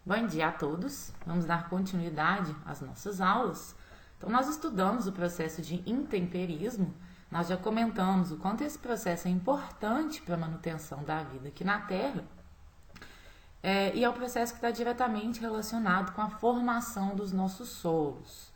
Bom dia a todos. Vamos dar continuidade às nossas aulas. Então, nós estudamos o processo de intemperismo. Nós já comentamos o quanto esse processo é importante para a manutenção da vida aqui na Terra. E é um processo que está diretamente relacionado com a formação dos nossos solos.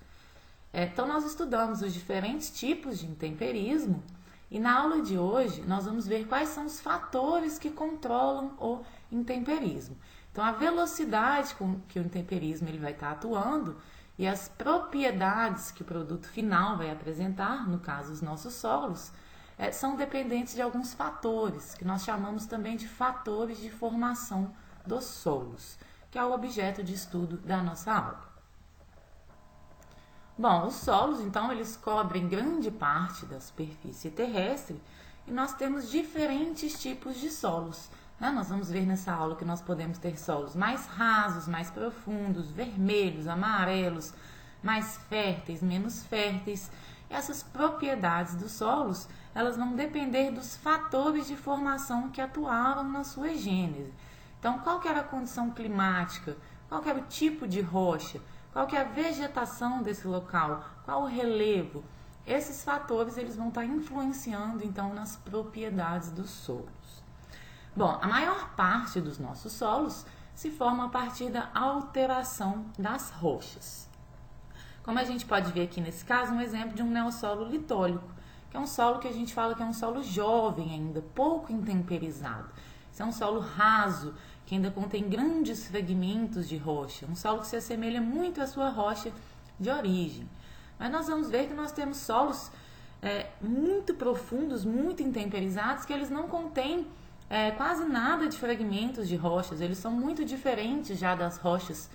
Então, nós estudamos os diferentes tipos de intemperismo e na aula de hoje nós vamos ver quais são os fatores que controlam o intemperismo. Então, a velocidade com que o intemperismo ele vai estar atuando e as propriedades que o produto final vai apresentar, no caso os nossos solos, são dependentes de alguns fatores, que nós chamamos também de fatores de formação dos solos, que é o objeto de estudo da nossa aula. Bom, os solos, então, eles cobrem grande parte da superfície terrestre e nós temos diferentes tipos de solos. Nós vamos ver nessa aula que nós podemos ter solos mais rasos, mais profundos, vermelhos, amarelos, mais férteis, menos férteis. E essas propriedades dos solos, elas vão depender dos fatores de formação que atuaram na sua gênese. Então, qual que era a condição climática? Qual que era o tipo de rocha? Qual que é a vegetação desse local? Qual o relevo? Esses fatores eles vão estar influenciando, então, nas propriedades dos solos. Bom, a maior parte dos nossos solos se forma a partir da alteração das rochas. Como a gente pode ver aqui nesse caso, um exemplo de um neossolo litólico, que é um solo que a gente fala que é um solo jovem ainda, pouco intemperizado. Isso é um solo raso, que ainda contém grandes fragmentos de rocha, um solo que se assemelha muito à sua rocha de origem. Mas nós vamos ver que nós temos solos muito profundos, muito intemperizados, que eles não contêm quase nada de fragmentos de rochas, eles são muito diferentes já das rochas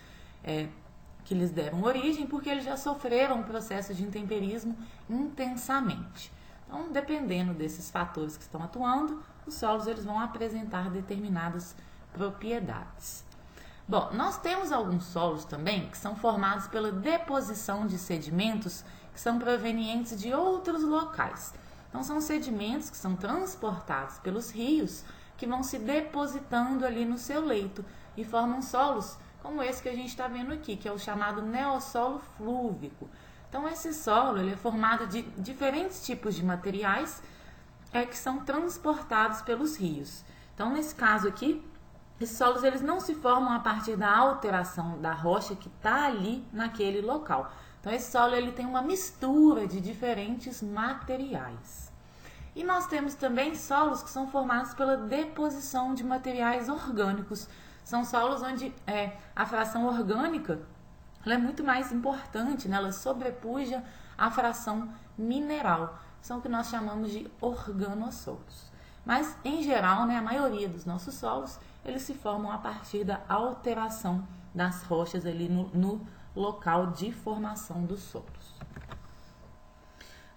que lhes deram origem, porque eles já sofreram um processo de intemperismo intensamente. Então, dependendo desses fatores que estão atuando, os solos eles vão apresentar determinadas propriedades. Bom, nós temos alguns solos também que são formados pela deposição de sedimentos que são provenientes de outros locais. Então, são sedimentos que são transportados pelos rios que vão se depositando ali no seu leito e formam solos como esse que a gente está vendo aqui, que é o chamado neossolo flúvico. Então, esse solo ele é formado de diferentes tipos de materiais que são transportados pelos rios. Então, nesse caso aqui, esses solos eles não se formam a partir da alteração da rocha que está ali naquele local. Então, esse solo ele tem uma mistura de diferentes materiais. E nós temos também solos que são formados pela deposição de materiais orgânicos. São solos onde a fração orgânica ela é muito mais importante, né? Ela sobrepuja a fração mineral. São o que nós chamamos de organossolos. Mas, em geral, né, a maioria dos nossos solos, eles se formam a partir da alteração das rochas ali no local de formação dos solos.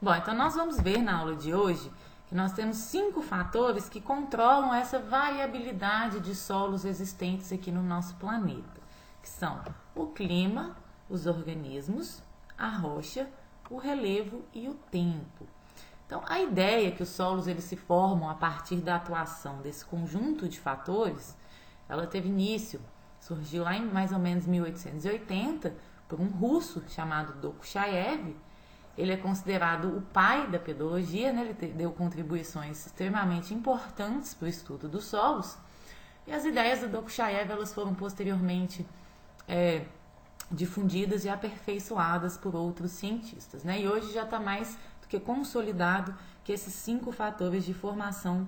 Bom, então nós vamos ver na aula de hoje que nós temos 5 fatores que controlam essa variabilidade de solos existentes aqui no nosso planeta, que são o clima, os organismos, a rocha, o relevo e o tempo. Então, a ideia que os solos eles se formam a partir da atuação desse conjunto de fatores, ela teve início, surgiu lá em mais ou menos 1880 por um russo chamado Dokuchaev. Ele é considerado o pai da pedologia, né? Ele deu contribuições extremamente importantes para o estudo dos solos. E as ideias do Dokuchaev elas foram posteriormente difundidas e aperfeiçoadas por outros cientistas, né? E hoje já está mais do que consolidado que esses 5 fatores de formação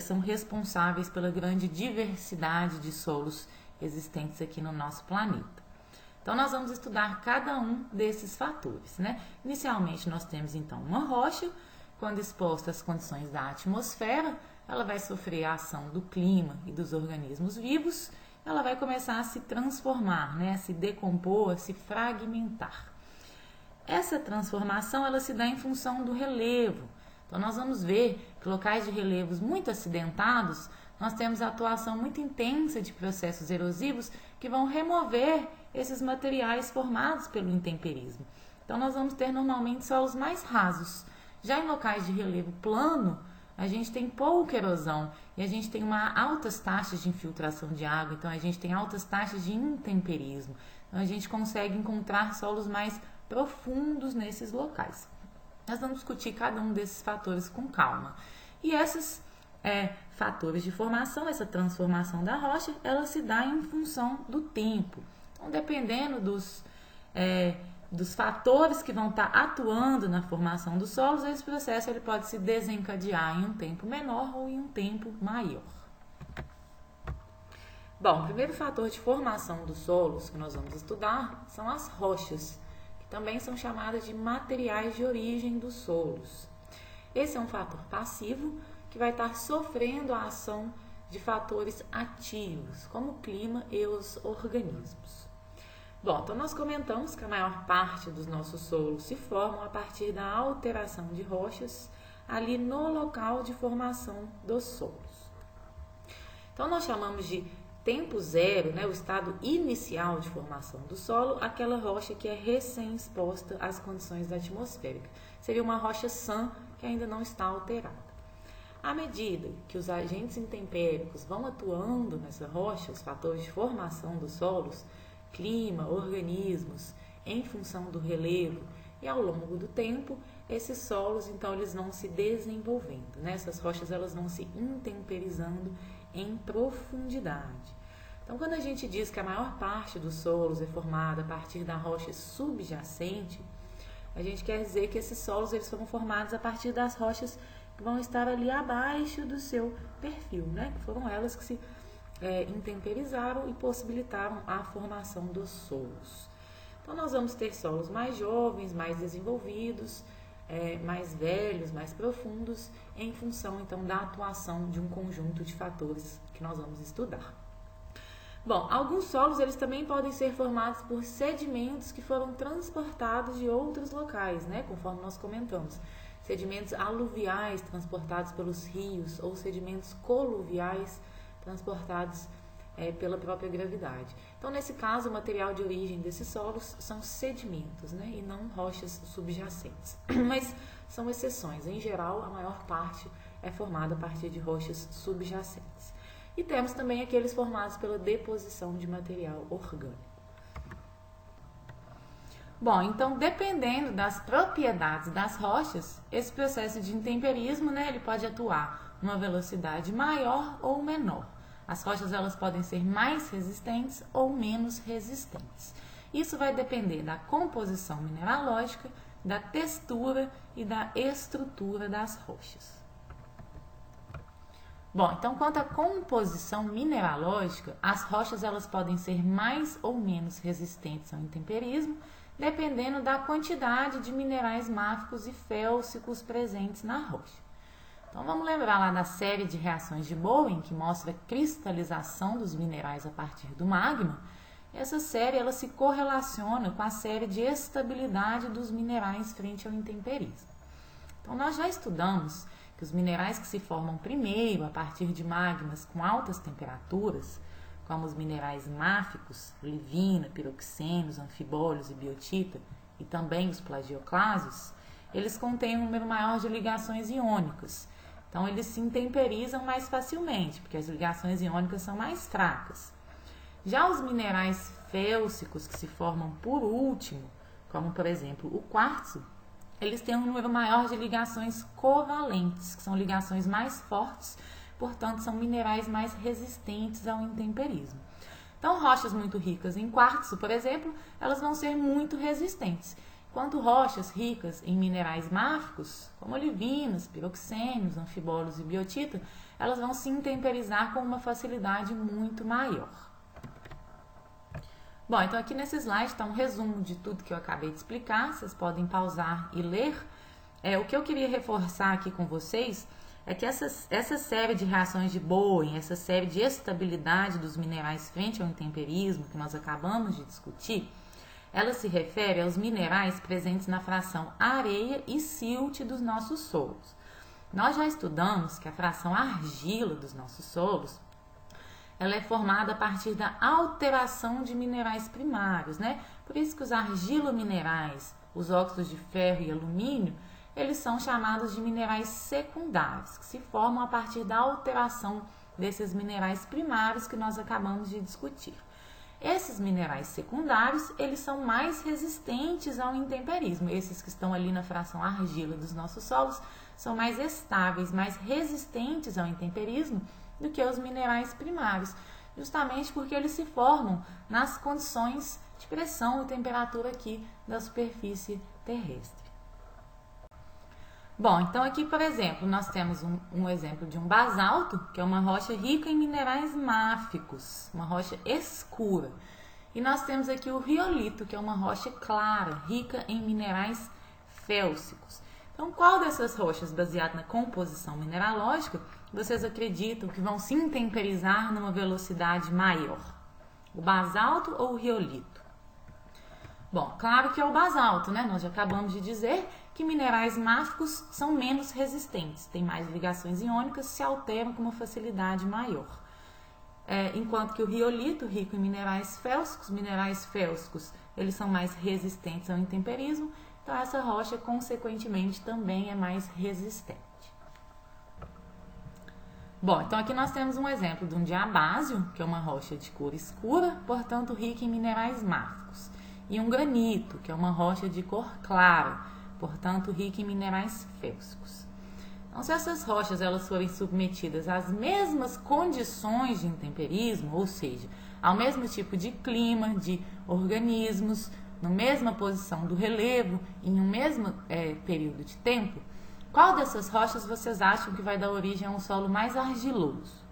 são responsáveis pela grande diversidade de solos existentes aqui no nosso planeta. Então, nós vamos estudar cada um desses fatores, né? Inicialmente, nós temos, então, uma rocha, quando exposta às condições da atmosfera, ela vai sofrer a ação do clima e dos organismos vivos, ela vai começar a se transformar, né? A se decompor, a se fragmentar. Essa transformação, ela se dá em função do relevo. Então, nós vamos ver que locais de relevos muito acidentados, nós temos a atuação muito intensa de processos erosivos que vão remover esses materiais formados pelo intemperismo. Então, nós vamos ter normalmente solos mais rasos. Já em locais de relevo plano, a gente tem pouca erosão e a gente tem altas taxas de infiltração de água, então a gente tem altas taxas de intemperismo. Então a gente consegue encontrar solos mais profundos nesses locais. Nós vamos discutir cada um desses fatores com calma. E esses fatores de formação, essa transformação da rocha, ela se dá em função do tempo. Então, dependendo dos fatores que vão estar atuando na formação dos solos, esse processo ele pode se desencadear em um tempo menor ou em um tempo maior. Bom, o primeiro fator de formação dos solos que nós vamos estudar são as rochas, que também são chamadas de materiais de origem dos solos. Esse é um fator passivo que vai estar sofrendo a ação de fatores ativos, como o clima e os organismos. Bom, então nós comentamos que a maior parte dos nossos solos se formam a partir da alteração de rochas ali no local de formação dos solos. Então nós chamamos de tempo zero, o estado inicial de formação do solo, aquela rocha que é recém-exposta às condições atmosféricas. Seria uma rocha sã que ainda não está alterada. À medida que os agentes intempéricos vão atuando nessa rocha, os fatores de formação dos solos, clima, organismos, em função do relevo e ao longo do tempo, esses solos, então, eles vão se desenvolvendo, Essas rochas, elas vão se intemperizando em profundidade. Então, quando a gente diz que a maior parte dos solos é formada a partir da rocha subjacente, a gente quer dizer que esses solos, eles foram formados a partir das rochas que vão estar ali abaixo do seu perfil, Que foram elas que se intemperizaram e possibilitaram a formação dos solos. Então, nós vamos ter solos mais jovens, mais desenvolvidos, mais velhos, mais profundos, em função, então, da atuação de um conjunto de fatores que nós vamos estudar. Bom, alguns solos, eles também podem ser formados por sedimentos que foram transportados de outros locais, Conforme nós comentamos. Sedimentos aluviais transportados pelos rios ou sedimentos coluviais transportados pela própria gravidade. Então, nesse caso, o material de origem desses solos são sedimentos, e não rochas subjacentes. Mas são exceções. Em geral, a maior parte é formada a partir de rochas subjacentes. E temos também aqueles formados pela deposição de material orgânico. Bom, então, dependendo das propriedades das rochas, esse processo de intemperismo, ele pode atuar numa velocidade maior ou menor. As rochas, elas podem ser mais resistentes ou menos resistentes. Isso vai depender da composição mineralógica, da textura e da estrutura das rochas. Bom, então, quanto à composição mineralógica, as rochas, elas podem ser mais ou menos resistentes ao intemperismo, dependendo da quantidade de minerais máficos e félsicos presentes na rocha. Então, vamos lembrar lá da série de reações de Bowen, que mostra a cristalização dos minerais a partir do magma. Essa série, ela se correlaciona com a série de estabilidade dos minerais frente ao intemperismo. Então, nós já estudamos que os minerais que se formam primeiro a partir de magmas com altas temperaturas, como os minerais máficos, livina, piroxenos, anfibólios e biotita, e também os plagioclasos, eles contêm um número maior de ligações iônicas. Então, eles se intemperizam mais facilmente, porque as ligações iônicas são mais fracas. Já os minerais félsicos, que se formam por último, como, por exemplo, o quartzo, eles têm um número maior de ligações covalentes, que são ligações mais fortes, portanto, são minerais mais resistentes ao intemperismo. Então, rochas muito ricas em quartzo, por exemplo, elas vão ser muito resistentes, enquanto rochas ricas em minerais máficos, como olivinas, piroxenos, anfibólios e biotita, elas vão se intemperizar com uma facilidade muito maior. Bom, então aqui nesse slide está um resumo de tudo que eu acabei de explicar, vocês podem pausar e ler. O que eu queria reforçar aqui com vocês é que essa série de reações de Bowen, essa série de estabilidade dos minerais frente ao intemperismo que nós acabamos de discutir, ela se refere aos minerais presentes na fração areia e silt dos nossos solos. Nós já estudamos que a fração argila dos nossos solos, ela é formada a partir da alteração de minerais primários, Por isso que os argilominerais, os óxidos de ferro e alumínio, eles são chamados de minerais secundários, que se formam a partir da alteração desses minerais primários que nós acabamos de discutir. Esses minerais secundários, eles são mais resistentes ao intemperismo. Esses que estão ali na fração argila dos nossos solos são mais estáveis, mais resistentes ao intemperismo do que os minerais primários, justamente porque eles se formam nas condições de pressão e temperatura aqui da superfície terrestre. Bom, então aqui, por exemplo, nós temos um exemplo de um basalto, que é uma rocha rica em minerais máficos, uma rocha escura. E nós temos aqui o riolito, que é uma rocha clara, rica em minerais félsicos. Então, qual dessas rochas, baseada na composição mineralógica, vocês acreditam que vão se intemperizar numa velocidade maior? O basalto ou o riolito? Bom, claro que é o basalto, né? Nós já acabamos de dizer que minerais máficos são menos resistentes, têm mais ligações iônicas, se alteram com uma facilidade maior. Enquanto que o riolito, rico em minerais félsicos, eles são mais resistentes ao intemperismo, então essa rocha, consequentemente, também é mais resistente. Bom, então aqui nós temos um exemplo de um diabásio, que é uma rocha de cor escura, portanto rica em minerais máficos, e um granito, que é uma rocha de cor clara, portanto rica em minerais félsicos. Então, se essas rochas elas forem submetidas às mesmas condições de intemperismo, ou seja, ao mesmo tipo de clima, de organismos, na mesma posição do relevo, em um mesmo período de tempo, qual dessas rochas vocês acham que vai dar origem a um solo mais argiloso?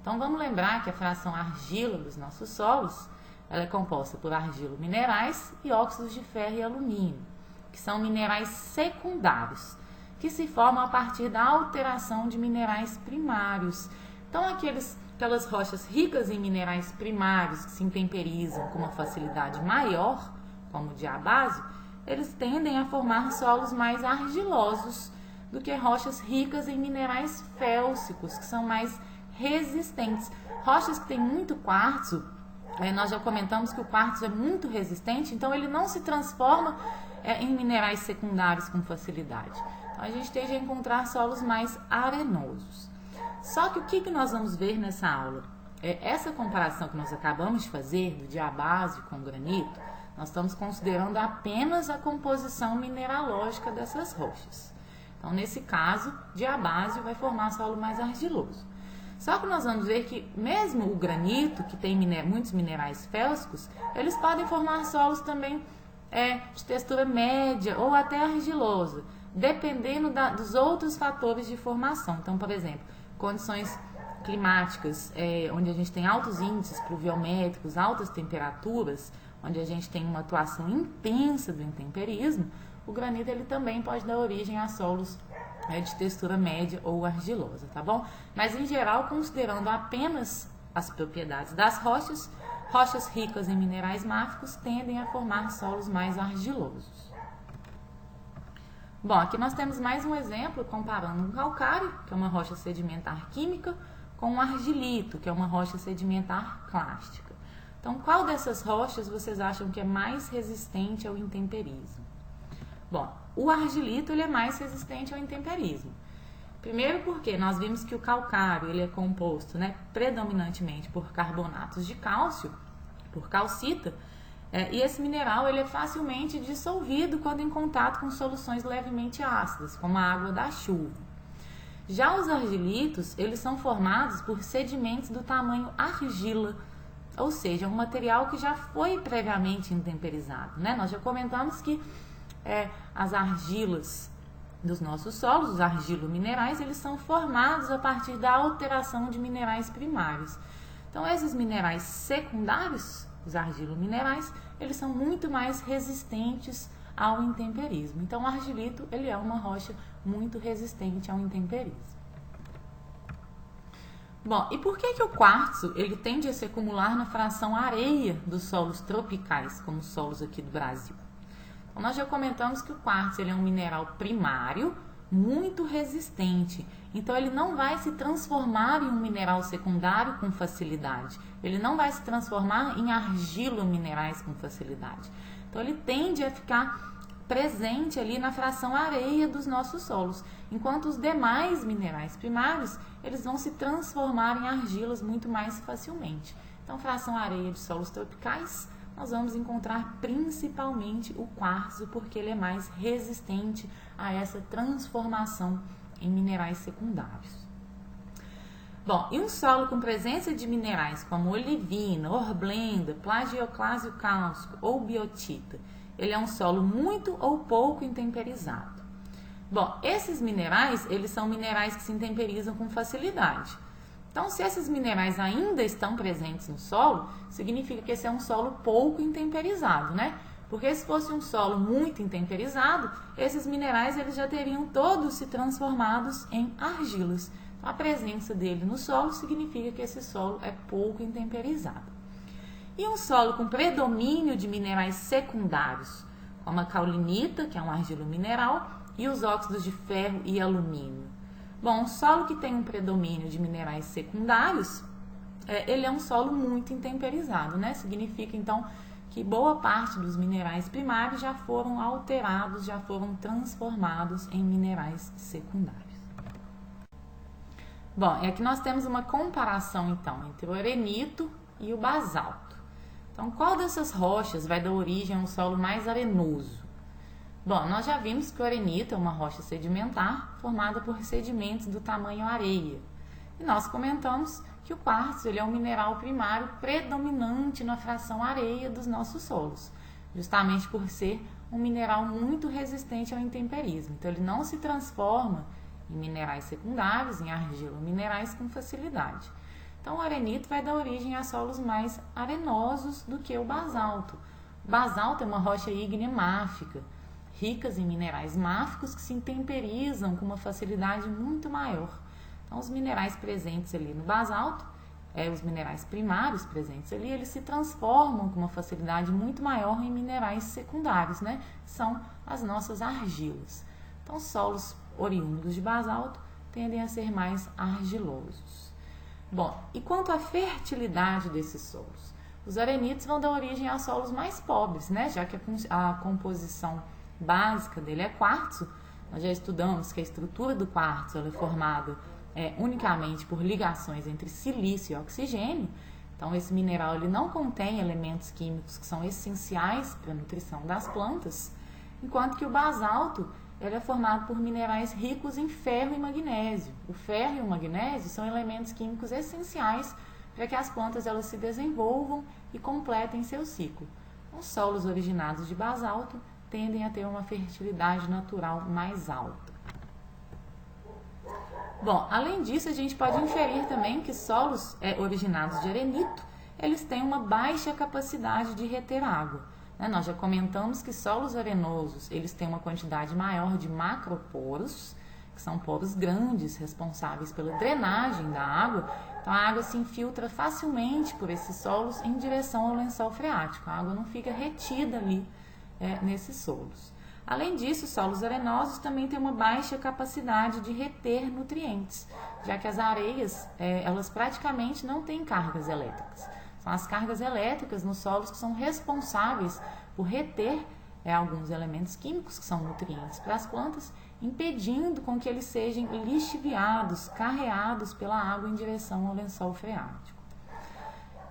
Então, vamos lembrar que a fração argila dos nossos solos ela é composta por argilo-minerais e óxidos de ferro e alumínio, que são minerais secundários, que se formam a partir da alteração de minerais primários. Então, aquelas rochas ricas em minerais primários que se intemperizam com uma facilidade maior, como o diabásio, eles tendem a formar solos mais argilosos do que rochas ricas em minerais félsicos, que são mais resistentes. Rochas que têm muito quartzo, nós já comentamos que o quartzo é muito resistente, então ele não se transforma em minerais secundários com facilidade. Então, a gente tende a encontrar solos mais arenosos. Só que o que nós vamos ver nessa aula? Essa comparação que nós acabamos de fazer do diabásio com o granito, nós estamos considerando apenas a composição mineralógica dessas rochas. Então, nesse caso, diabásio vai formar solo mais argiloso. Só que nós vamos ver que mesmo o granito, que tem muitos minerais félsicos, eles podem formar solos também de textura média ou até argilosa, dependendo dos outros fatores de formação. Então, por exemplo, condições climáticas, onde a gente tem altos índices pluviométricos, altas temperaturas, onde a gente tem uma atuação intensa do intemperismo, o granito ele também pode dar origem a solos de textura média ou argilosa, tá bom? Mas, em geral, considerando apenas as propriedades das rochas, rochas ricas em minerais máficos tendem a formar solos mais argilosos. Bom, aqui nós temos mais um exemplo comparando um calcário, que é uma rocha sedimentar química, com um argilito, que é uma rocha sedimentar clástica. Então, qual dessas rochas vocês acham que é mais resistente ao intemperismo? Bom, o argilito ele é mais resistente ao intemperismo. Primeiro porque nós vimos que o calcário ele é composto predominantemente por carbonatos de cálcio, por calcita, e esse mineral ele é facilmente dissolvido quando em contato com soluções levemente ácidas, como a água da chuva. Já os argilitos, eles são formados por sedimentos do tamanho argila, ou seja, um material que já foi previamente intemperizado, Nós já comentamos que as argilas dos nossos solos, os argilominerais, eles são formados a partir da alteração de minerais primários. Então, esses minerais secundários, os argilominerais, eles são muito mais resistentes ao intemperismo. Então, o argilito ele é uma rocha muito resistente ao intemperismo. Bom, e por que o quartzo ele tende a se acumular na fração areia dos solos tropicais, como os solos aqui do Brasil? Então, nós já comentamos que o quartzo ele é um mineral primário muito resistente. Então, ele não vai se transformar em um mineral secundário com facilidade. Ele não vai se transformar em argilominerais com facilidade. Então, ele tende a ficar presente ali na fração areia dos nossos solos, enquanto os demais minerais primários, eles vão se transformar em argilas muito mais facilmente. Então, fração areia de solos tropicais, nós vamos encontrar principalmente o quartzo, porque ele é mais resistente a essa transformação em minerais secundários. Bom, e um solo com presença de minerais como olivina, horblenda, plagioclásio cálcico ou biotita, ele é um solo muito ou pouco intemperizado. Bom, esses minerais, eles são minerais que se intemperizam com facilidade. Então, se esses minerais ainda estão presentes no solo, significa que esse é um solo pouco intemperizado, né? Porque se fosse um solo muito intemperizado, esses minerais eles já teriam todos se transformados em argilas. A presença dele no solo significa que esse solo é pouco intemperizado. E um solo com predomínio de minerais secundários, como a caulinita, que é um argilo mineral, e os óxidos de ferro e alumínio. Bom, um solo que tem um predomínio de minerais secundários, ele é um solo muito intemperizado, né? Significa, então, que boa parte dos minerais primários já foram alterados, já foram transformados em minerais secundários. Bom, aqui nós temos uma comparação, então, entre o arenito e o basalto. Então, qual dessas rochas vai dar origem a um solo mais arenoso? Bom, nós já vimos que o arenito é uma rocha sedimentar formada por sedimentos do tamanho areia. E nós comentamos que o quartzo ele é um mineral primário predominante na fração areia dos nossos solos, justamente por ser um mineral muito resistente ao intemperismo. Então, ele não se transforma em minerais secundários, em argila, minerais com facilidade. Então, o arenito vai dar origem a solos mais arenosos do que o basalto. O basalto é uma rocha ígnea máfica, ricas em minerais máficos que se intemperizam com uma facilidade muito maior. Então, os minerais presentes ali no basalto, os minerais primários presentes ali, eles se transformam com uma facilidade muito maior em minerais secundários, né? São as nossas argilas. Então, solos oriundos de basalto tendem a ser mais argilosos. Bom, e quanto à fertilidade desses solos? Os arenitos vão dar origem a solos mais pobres, né? Já que a composição básica dele é quartzo. Nós já estudamos que a estrutura do quartzo ela é formada unicamente por ligações entre silício e oxigênio. Então, esse mineral ele não contém elementos químicos que são essenciais para a nutrição das plantas, enquanto que o basalto ele é formado por minerais ricos em ferro e magnésio. O ferro e o magnésio são elementos químicos essenciais para que as plantas elas se desenvolvam e completem seu ciclo. Os solos originados de basalto tendem a ter uma fertilidade natural mais alta. Bom, além disso, a gente pode inferir também que solos originados de arenito, eles têm uma baixa capacidade de reter água. Nós já comentamos que solos arenosos, eles têm uma quantidade maior de macroporos, que são poros grandes, responsáveis pela drenagem da água. Então, a água se infiltra facilmente por esses solos em direção ao lençol freático. A água não fica retida ali nesses solos. Além disso, solos arenosos também têm uma baixa capacidade de reter nutrientes, já que as areias, elas praticamente não têm cargas elétricas. São as cargas elétricas nos solos que são responsáveis por reter alguns elementos químicos, que são nutrientes para as plantas, impedindo com que eles sejam lixiviados, carreados pela água em direção ao lençol freático.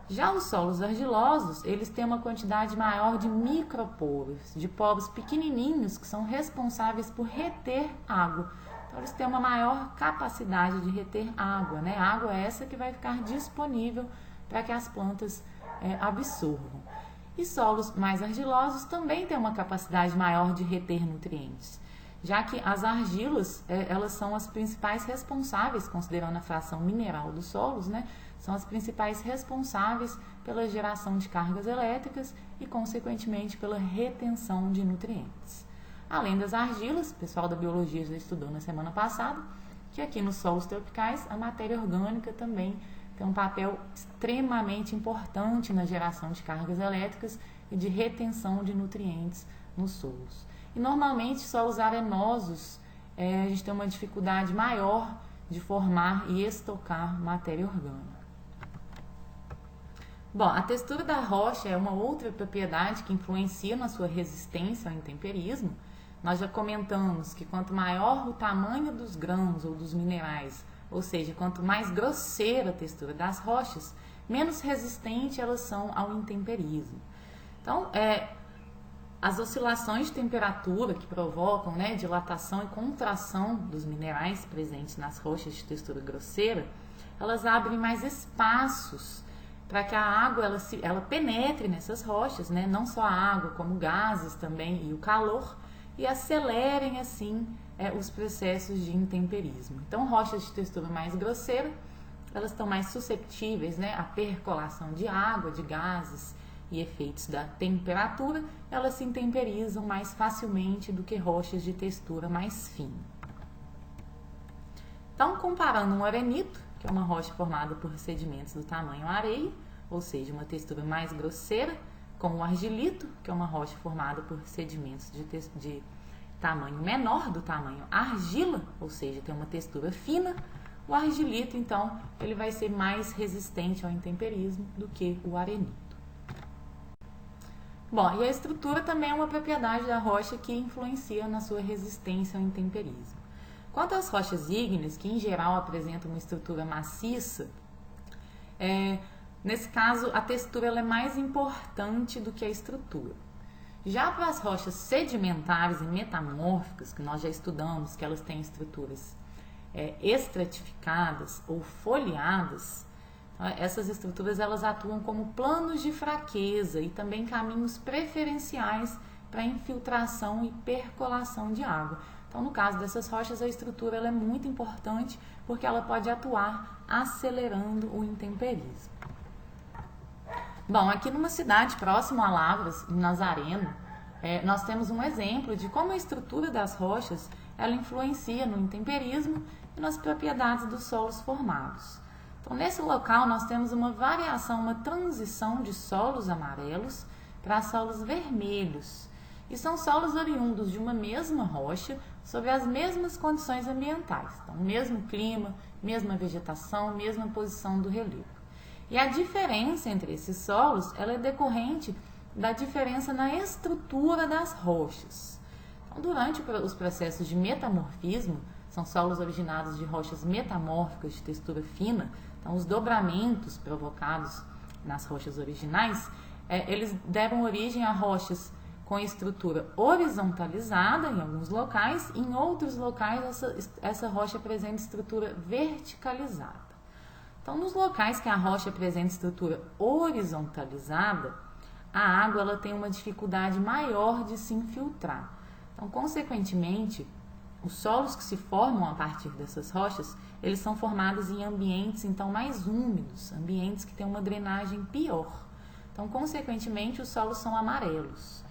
Já os solos argilosos, eles têm uma quantidade maior de microporos, de poros pequenininhos que são responsáveis por reter água. Então, eles têm uma maior capacidade de reter água, né? A água é essa que vai ficar disponível para que as plantas absorvam. E solos mais argilosos também têm uma capacidade maior de reter nutrientes, já que as argilas, elas são as principais responsáveis, considerando a fração mineral dos solos, né? São as principais responsáveis pela geração de cargas elétricas e, consequentemente, pela retenção de nutrientes. Além das argilas, o pessoal da biologia já estudou na semana passada, que aqui nos solos tropicais a matéria orgânica também tem um papel extremamente importante na geração de cargas elétricas e de retenção de nutrientes nos solos. E normalmente solos arenosos, a gente tem uma dificuldade maior de formar e estocar matéria orgânica. Bom, a textura da rocha é uma outra propriedade que influencia na sua resistência ao intemperismo. Nós já comentamos que quanto maior o tamanho dos grãos ou dos minerais, ou seja, quanto mais grosseira a textura das rochas, menos resistente elas são ao intemperismo. Então, as oscilações de temperatura que provocam, dilatação e contração dos minerais presentes nas rochas de textura grosseira, elas abrem mais espaços para que a água ela penetre nessas rochas, não só a água, como gases também e o calor, e acelerem assim os processos de intemperismo. Então, rochas de textura mais grosseira, elas estão mais susceptíveis à percolação de água, de gases e efeitos da temperatura, elas se intemperizam mais facilmente do que rochas de textura mais fina. Então, comparando um arenito, que é uma rocha formada por sedimentos do tamanho areia, ou seja, uma textura mais grosseira, com o argilito, que é uma rocha formada por sedimentos de tamanho menor, do tamanho argila, ou seja, tem uma textura fina. O argilito, então, ele vai ser mais resistente ao intemperismo do que o arenito. Bom, e a estrutura também é uma propriedade da rocha que influencia na sua resistência ao intemperismo. Quanto às rochas ígneas, que em geral apresentam uma estrutura maciça, nesse caso a textura ela é mais importante do que a estrutura. Já para as rochas sedimentares e metamórficas, que nós já estudamos, que elas têm estruturas estratificadas ou foliadas, essas estruturas elas atuam como planos de fraqueza e também caminhos preferenciais para infiltração e percolação de água. Então, no caso dessas rochas, a estrutura ela é muito importante porque ela pode atuar acelerando o intemperismo. Bom, aqui numa cidade próxima a Lavras, em Nazareno, nós temos um exemplo de como a estrutura das rochas ela influencia no intemperismo e nas propriedades dos solos formados. Então, nesse local, nós temos uma variação, uma transição de solos amarelos para solos vermelhos. E são solos oriundos de uma mesma rocha, sob as mesmas condições ambientais. Então, mesmo clima, mesma vegetação, mesma posição do relevo. E a diferença entre esses solos ela é decorrente da diferença na estrutura das rochas. Então, durante os processos de metamorfismo, são solos originados de rochas metamórficas de textura fina, então os dobramentos provocados nas rochas originais, eles deram origem a rochas com estrutura horizontalizada em alguns locais, e em outros locais essa rocha apresenta estrutura verticalizada. Então, nos locais que a rocha apresenta estrutura horizontalizada, a água ela tem uma dificuldade maior de se infiltrar. Então, consequentemente, os solos que se formam a partir dessas rochas, eles são formados em ambientes então mais úmidos, ambientes que têm uma drenagem pior. Então, consequentemente, os solos são amarelos.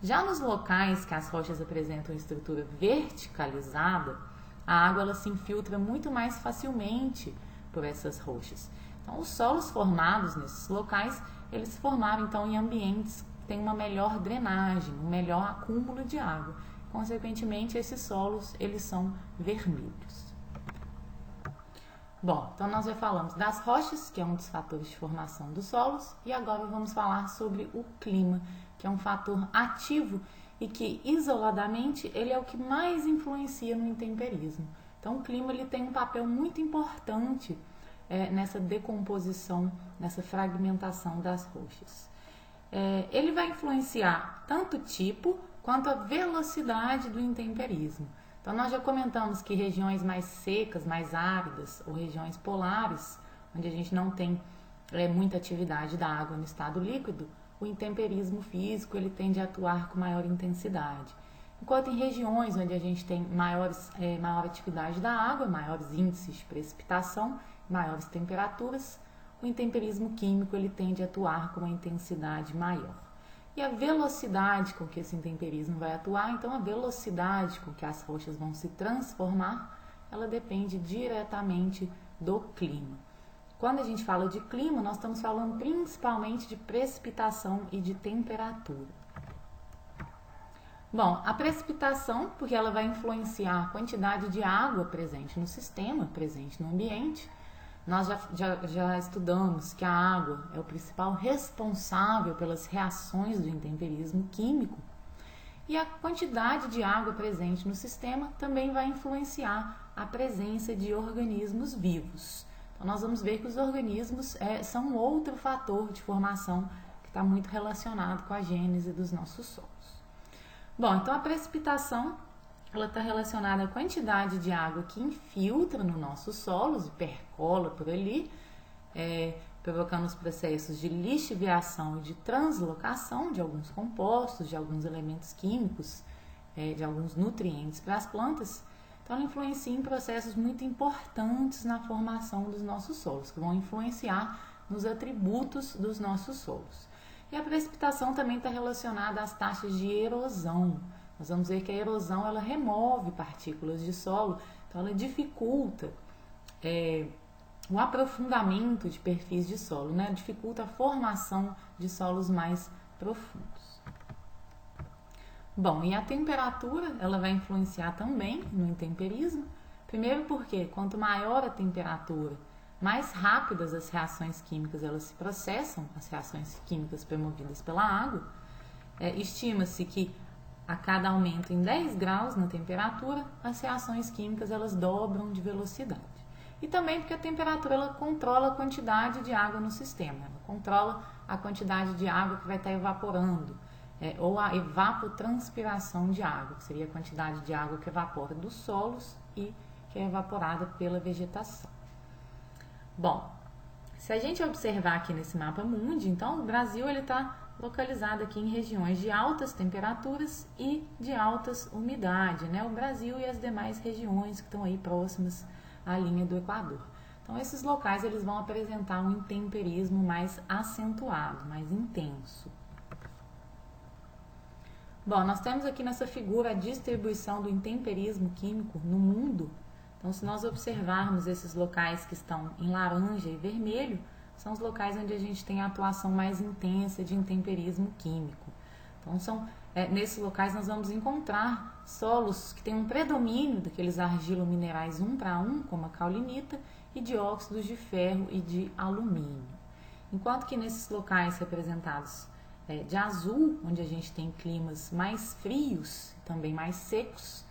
Já nos locais que as rochas apresentam estrutura verticalizada, a água ela se infiltra muito mais facilmente por essas rochas. Então, os solos formados nesses locais, eles se formaram então em ambientes que têm uma melhor drenagem, um melhor acúmulo de água. Consequentemente, esses solos, eles são vermelhos. Bom, então nós já falamos das rochas, que é um dos fatores de formação dos solos, e agora vamos falar sobre o clima, que é um fator ativo e que, isoladamente, ele é o que mais influencia no intemperismo. Então, o clima ele tem um papel muito importante nessa decomposição, nessa fragmentação das rochas. Ele vai influenciar tanto o tipo quanto a velocidade do intemperismo. Então, nós já comentamos que regiões mais secas, mais áridas, ou regiões polares, onde a gente não tem muita atividade da água no estado líquido, o intemperismo físico ele tende a atuar com maior intensidade. Enquanto em regiões onde a gente tem maior atividade da água, maiores índices de precipitação, maiores temperaturas, o intemperismo químico ele tende a atuar com uma intensidade maior. E a velocidade com que esse intemperismo vai atuar, então a velocidade com que as rochas vão se transformar, ela depende diretamente do clima. Quando a gente fala de clima, nós estamos falando principalmente de precipitação e de temperatura. Bom, a precipitação, porque ela vai influenciar a quantidade de água presente no sistema, presente no ambiente. Nós já estudamos que a água é o principal responsável pelas reações do intemperismo químico. E a quantidade de água presente no sistema também vai influenciar a presença de organismos vivos. Então, nós vamos ver que os organismos são outro fator de formação que está muito relacionado com a gênese dos nossos solos. Bom, então a precipitação ela está relacionada à quantidade de água que infiltra nos nossos solos e percola por ali, provocando os processos de lixiviação e de translocação de alguns compostos, de alguns elementos químicos, de alguns nutrientes para as plantas. Então, ela influencia em processos muito importantes na formação dos nossos solos, que vão influenciar nos atributos dos nossos solos. E a precipitação também está relacionada às taxas de erosão. Nós vamos ver que a erosão ela remove partículas de solo, então ela dificulta o aprofundamento de perfis de solo, né? Dificulta a formação de solos mais profundos. Bom, e a temperatura ela vai influenciar também no intemperismo. Primeiro porque quanto maior a temperatura, mais rápidas as reações químicas elas se processam, as reações químicas promovidas pela água. Estima-se que a cada aumento em 10 graus na temperatura, as reações químicas elas dobram de velocidade. E também porque a temperatura ela controla a quantidade de água no sistema, ela controla a quantidade de água que vai estar evaporando, ou a evapotranspiração de água, que seria a quantidade de água que evapora dos solos e que é evaporada pela vegetação. Bom, se a gente observar aqui nesse mapa mundi, então o Brasil ele está localizado aqui em regiões de altas temperaturas e de altas umidade, né? O Brasil e as demais regiões que estão aí próximas à linha do Equador. Então, esses locais eles vão apresentar um intemperismo mais acentuado, mais intenso. Bom, nós temos aqui nessa figura a distribuição do intemperismo químico no mundo. Então, se nós observarmos esses locais que estão em laranja e vermelho, são os locais onde a gente tem a atuação mais intensa de intemperismo químico. Então, nesses locais nós vamos encontrar solos que têm um predomínio daqueles argilominerais 1:1, como a caulinita, e de óxidos de ferro e de alumínio. Enquanto que nesses locais representados de azul, onde a gente tem climas mais frios, também mais secos,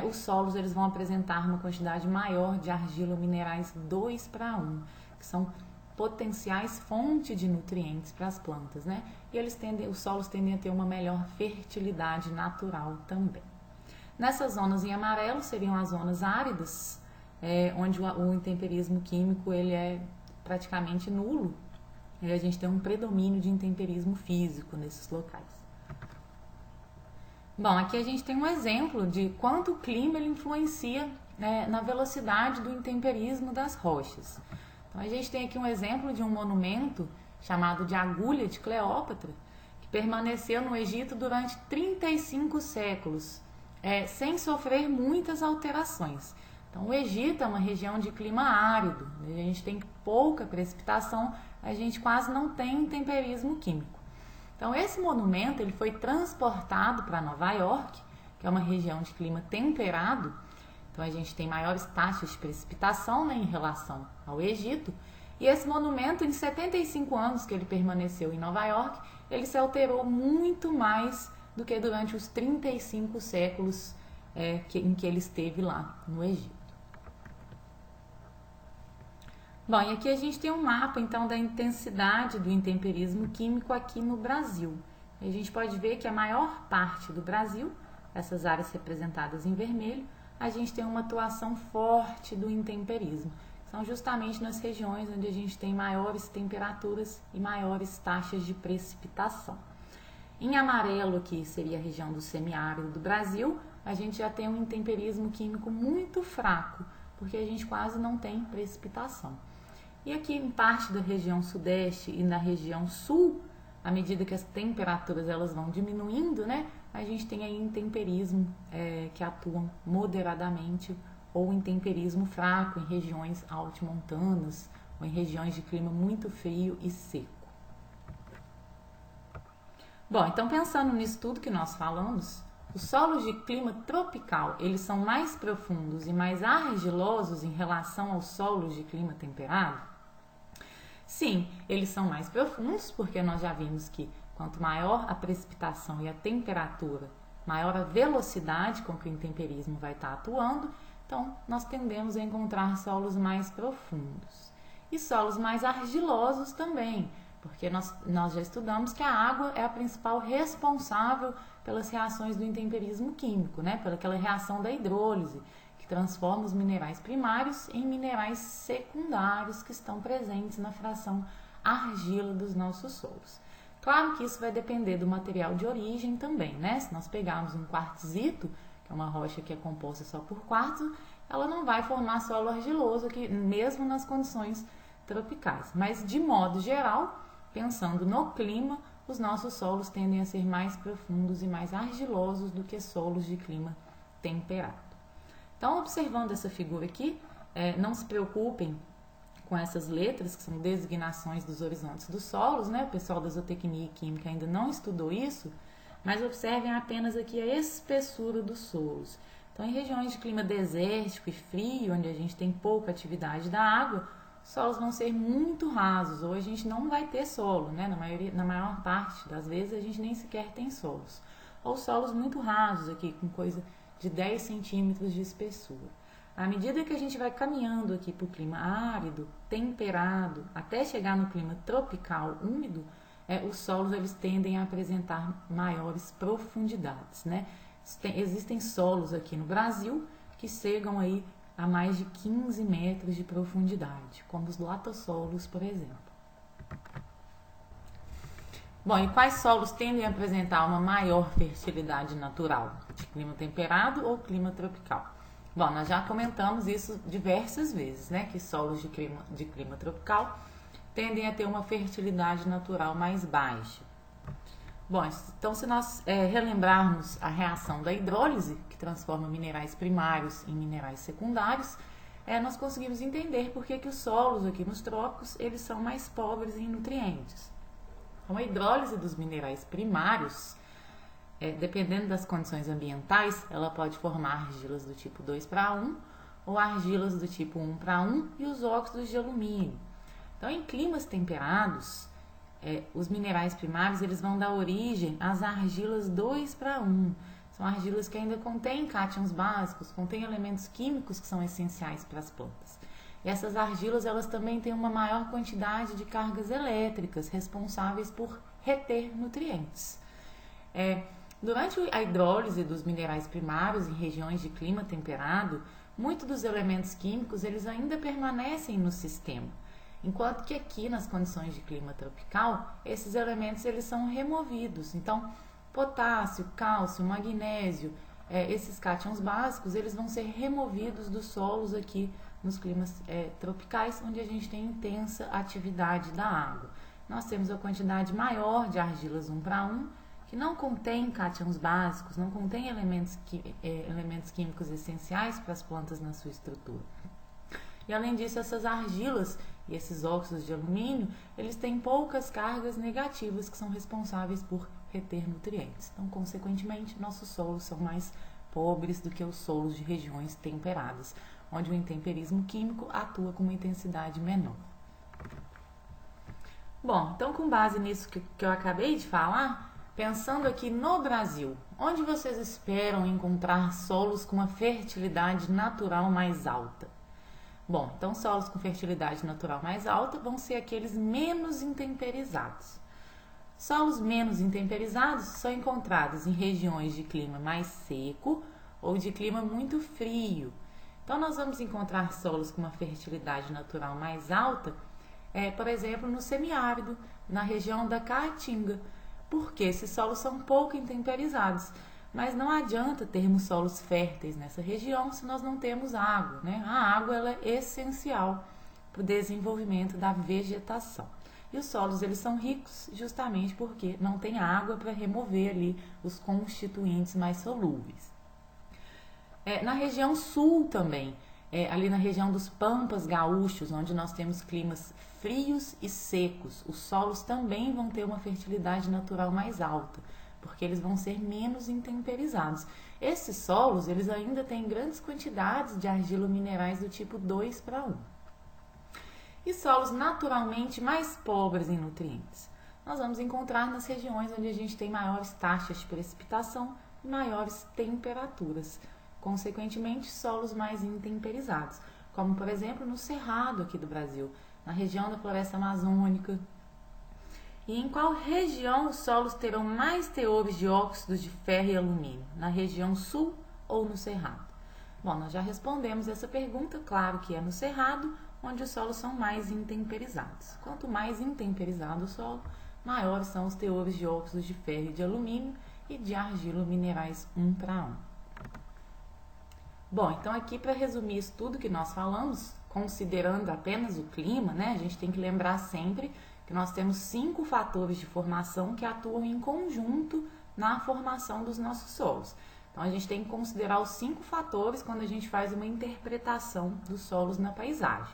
os solos eles vão apresentar uma quantidade maior de argilominerais 2:1, que são potenciais fontes de nutrientes para as plantas, né? E os solos tendem a ter uma melhor fertilidade natural também. Nessas zonas em amarelo seriam as zonas áridas, onde o intemperismo químico ele é praticamente nulo. E a gente tem um predomínio de intemperismo físico nesses locais. Bom, aqui a gente tem um exemplo de quanto o clima ele influencia na velocidade do intemperismo das rochas. Então, a gente tem aqui um exemplo de um monumento chamado de Agulha de Cleópatra, que permaneceu no Egito durante 35 séculos, sem sofrer muitas alterações. Então, o Egito é uma região de clima árido, a gente tem pouca precipitação, a gente quase não tem intemperismo químico. Então, esse monumento ele foi transportado para Nova York, que é uma região de clima temperado. Então, a gente tem maiores taxas de precipitação em relação ao Egito. E esse monumento, em 75 anos que ele permaneceu em Nova York, ele se alterou muito mais do que durante os 35 séculos em que ele esteve lá no Egito. Bom, e aqui a gente tem um mapa, então, da intensidade do intemperismo químico aqui no Brasil. A gente pode ver que a maior parte do Brasil, essas áreas representadas em vermelho, a gente tem uma atuação forte do intemperismo. São justamente nas regiões onde a gente tem maiores temperaturas e maiores taxas de precipitação. Em amarelo, que seria a região do semiárido do Brasil, a gente já tem um intemperismo químico muito fraco, porque a gente quase não tem precipitação. E aqui em parte da região sudeste e na região sul, à medida que as temperaturas elas vão diminuindo, né, a gente tem aí intemperismo que atuam moderadamente ou intemperismo fraco em regiões altimontanas ou em regiões de clima muito frio e seco. Bom, então pensando nisso tudo que nós falamos, Os solos de clima tropical, eles são mais profundos e mais argilosos em relação aos solos de clima temperado? Sim, eles são mais profundos, porque nós já vimos que quanto maior a precipitação e a temperatura, maior a velocidade com que o intemperismo vai estar atuando, então nós tendemos a encontrar solos mais profundos. E solos mais argilosos também, porque nós já estudamos que a água é a principal responsável pelas reações do intemperismo químico, né? Pelaquela reação da hidrólise, que transforma os minerais primários em minerais secundários que estão presentes na fração argila dos nossos solos. Claro que isso vai depender do material de origem também, né? Se nós pegarmos um quartzito, que é uma rocha que é composta só por quartzo, ela não vai formar solo argiloso aqui, mesmo nas condições tropicais. Mas, de modo geral, pensando no clima, os nossos solos tendem a ser mais profundos e mais argilosos do que solos de clima temperado. Então, observando essa figura aqui, não se preocupem com essas letras, que são designações dos horizontes dos solos, né? O pessoal da zootecnia e química ainda não estudou isso, mas observem apenas aqui a espessura dos solos. Então, em regiões de clima desértico e frio, onde a gente tem pouca atividade da água, os solos vão ser muito rasos, ou a gente não vai ter solo, né? Na maior parte das vezes a gente nem sequer tem solos. Ou solos muito rasos aqui, com coisa de 10 centímetros de espessura. À medida que a gente vai caminhando aqui para o clima árido, temperado, até chegar no clima tropical, úmido, os solos eles tendem a apresentar maiores profundidades, né? Existem solos aqui no Brasil que chegam aí a mais de 15 metros de profundidade, como os latossolos, por exemplo. Bom, e quais solos tendem a apresentar uma maior fertilidade natural? De clima temperado ou clima tropical? Bom, nós já comentamos isso diversas vezes, né? Que solos de clima tropical tendem a ter uma fertilidade natural mais baixa. Bom, então se nós relembrarmos a reação da hidrólise, que transforma minerais primários em minerais secundários, nós conseguimos entender por que os solos aqui nos trópicos eles são mais pobres em nutrientes. Então, a hidrólise dos minerais primários, dependendo das condições ambientais, ela pode formar argilas do tipo 2:1 ou argilas do tipo 1:1 e os óxidos de alumínio. Então, em climas temperados, os minerais primários eles vão dar origem às argilas 2:1. São argilas que ainda contêm cátions básicos, contêm elementos químicos que são essenciais para as plantas. E essas argilas elas também têm uma maior quantidade de cargas elétricas responsáveis por reter nutrientes. Durante a hidrólise dos minerais primários em regiões de clima temperado, muitos dos elementos químicos eles ainda permanecem no sistema, enquanto que aqui nas condições de clima tropical, esses elementos eles são removidos. Então, potássio, cálcio, magnésio, esses cátions básicos, eles vão ser removidos dos solos aqui nos climas tropicais, onde a gente tem intensa atividade da água. Nós temos a quantidade maior de argilas 1:1, que não contém cátions básicos, não contém elementos químicos essenciais para as plantas na sua estrutura. E além disso, essas argilas e esses óxidos de alumínio, eles têm poucas cargas negativas que são responsáveis por reter nutrientes. Então, consequentemente, nossos solos são mais pobres do que os solos de regiões temperadas, onde o intemperismo químico atua com uma intensidade menor. Bom, então com base nisso que eu acabei de falar, pensando aqui no Brasil, onde vocês esperam encontrar solos com uma fertilidade natural mais alta? Bom, então solos com fertilidade natural mais alta vão ser aqueles menos intemperizados. Solos menos intemperizados são encontrados em regiões de clima mais seco ou de clima muito frio. Então, nós vamos encontrar solos com uma fertilidade natural mais alta, por exemplo, no semiárido, na região da Caatinga, porque esses solos são pouco intemperizados. Mas não adianta termos solos férteis nessa região se nós não temos água, né? A água ela é essencial para o desenvolvimento da vegetação. E os solos eles são ricos justamente porque não tem água para remover ali os constituintes mais solúveis. Na região sul também, ali na região dos Pampas Gaúchos, onde nós temos climas frios e secos, os solos também vão ter uma fertilidade natural mais alta, porque eles vão ser menos intemperizados. Esses solos, eles ainda têm grandes quantidades de argilo-minerais do tipo 2:1. E solos naturalmente mais pobres em nutrientes, nós vamos encontrar nas regiões onde a gente tem maiores taxas de precipitação e maiores temperaturas, consequentemente solos mais intemperizados, como por exemplo no Cerrado aqui do Brasil, na região da floresta amazônica. E em qual região os solos terão mais teores de óxidos de ferro e alumínio? Na região sul ou no Cerrado? Bom, nós já respondemos essa pergunta, claro que é no Cerrado, onde os solos são mais intemperizados. Quanto mais intemperizado o solo, maiores são os teores de óxidos de ferro e de alumínio e de argilo-minerais 1:1. Bom, então aqui para resumir isso tudo que nós falamos, considerando apenas o clima, né, a gente tem que lembrar sempre que nós temos 5 fatores de formação que atuam em conjunto na formação dos nossos solos. Então a gente tem que considerar os 5 fatores quando a gente faz uma interpretação dos solos na paisagem.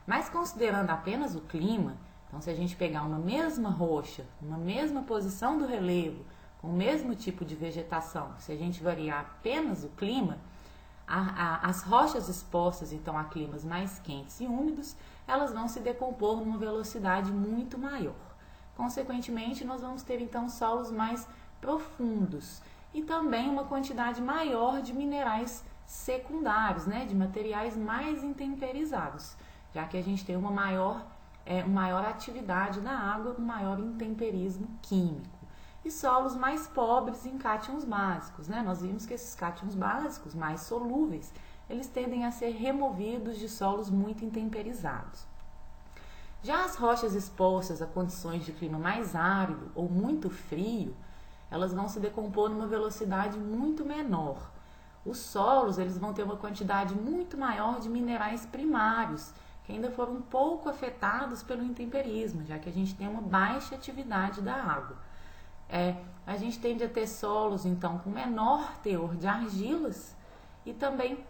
Mas considerando apenas o clima, então se a gente pegar uma mesma rocha, uma mesma posição do relevo, com o mesmo tipo de vegetação, se a gente variar apenas o clima, as rochas expostas então a climas mais quentes e úmidos, elas vão se decompor numa velocidade muito maior. Consequentemente, nós vamos ter então solos mais profundos e também uma quantidade maior de minerais secundários, né, de materiais mais intemperizados, já que a gente tem uma maior atividade na água, um maior intemperismo químico. E solos mais pobres em cátions básicos, né? Nós vimos que esses cátions básicos, mais solúveis, eles tendem a ser removidos de solos muito intemperizados. Já as rochas expostas a condições de clima mais árido ou muito frio, elas vão se decompor numa velocidade muito menor. Os solos, eles vão ter uma quantidade muito maior de minerais primários, que ainda foram pouco afetados pelo intemperismo, já que a gente tem uma baixa atividade da água. A gente tende a ter solos, então, com menor teor de argilas e também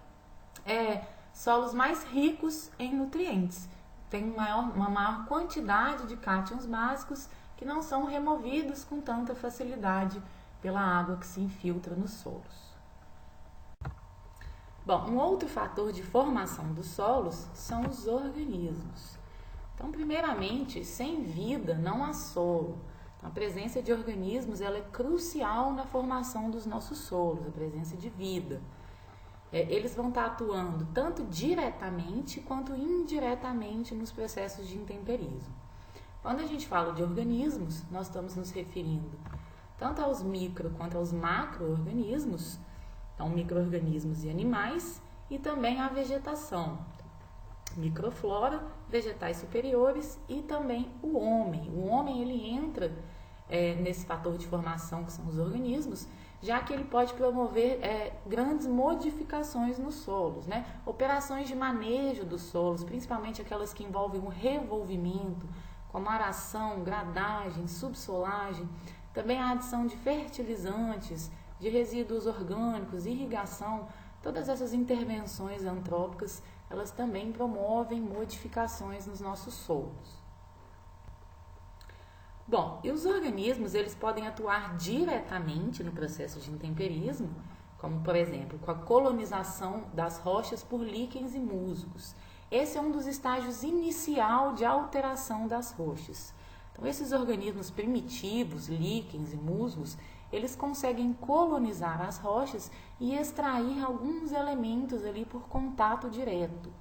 solos mais ricos em nutrientes. Tem uma maior quantidade de cátions básicos que não são removidos com tanta facilidade pela água que se infiltra nos solos. Bom, um outro fator de formação dos solos são os organismos. Então, primeiramente, sem vida não há solo. A presença de organismos ela é crucial na formação dos nossos solos, a presença de vida. Eles vão estar atuando tanto diretamente quanto indiretamente nos processos de intemperismo. Quando a gente fala de organismos, nós estamos nos referindo tanto aos micro quanto aos macro-organismos, então micro-organismos e animais, e também à vegetação, microflora, vegetais superiores e também o homem. O homem ele entra nesse fator de formação que são os organismos, já que ele pode promover grandes modificações nos solos, né? Operações de manejo dos solos, principalmente aquelas que envolvem o revolvimento, como aração, gradagem, subsolagem, também a adição de fertilizantes, de resíduos orgânicos, irrigação, todas essas intervenções antrópicas, elas também promovem modificações nos nossos solos. Bom, e os organismos, eles podem atuar diretamente no processo de intemperismo, como, por exemplo, com a colonização das rochas por líquens e musgos. Esse é um dos estágios inicial de alteração das rochas. Então, esses organismos primitivos, líquens e musgos, eles conseguem colonizar as rochas e extrair alguns elementos ali por contato direto.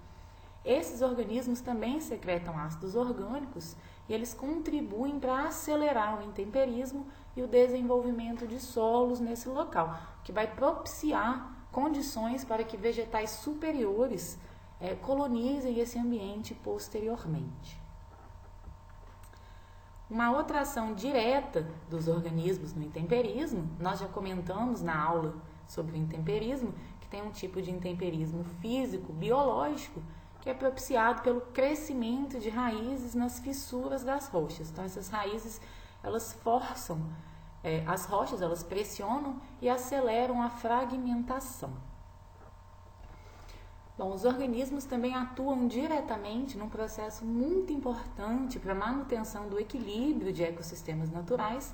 Esses organismos também secretam ácidos orgânicos e eles contribuem para acelerar o intemperismo e o desenvolvimento de solos nesse local, que vai propiciar condições para que vegetais superiores colonizem esse ambiente posteriormente. Uma outra ação direta dos organismos no intemperismo, nós já comentamos na aula sobre o intemperismo, que tem um tipo de intemperismo físico, biológico, que é propiciado pelo crescimento de raízes nas fissuras das rochas. Então, essas raízes, elas forçam as rochas, elas pressionam e aceleram a fragmentação. Bom, os organismos também atuam diretamente num processo muito importante para a manutenção do equilíbrio de ecossistemas naturais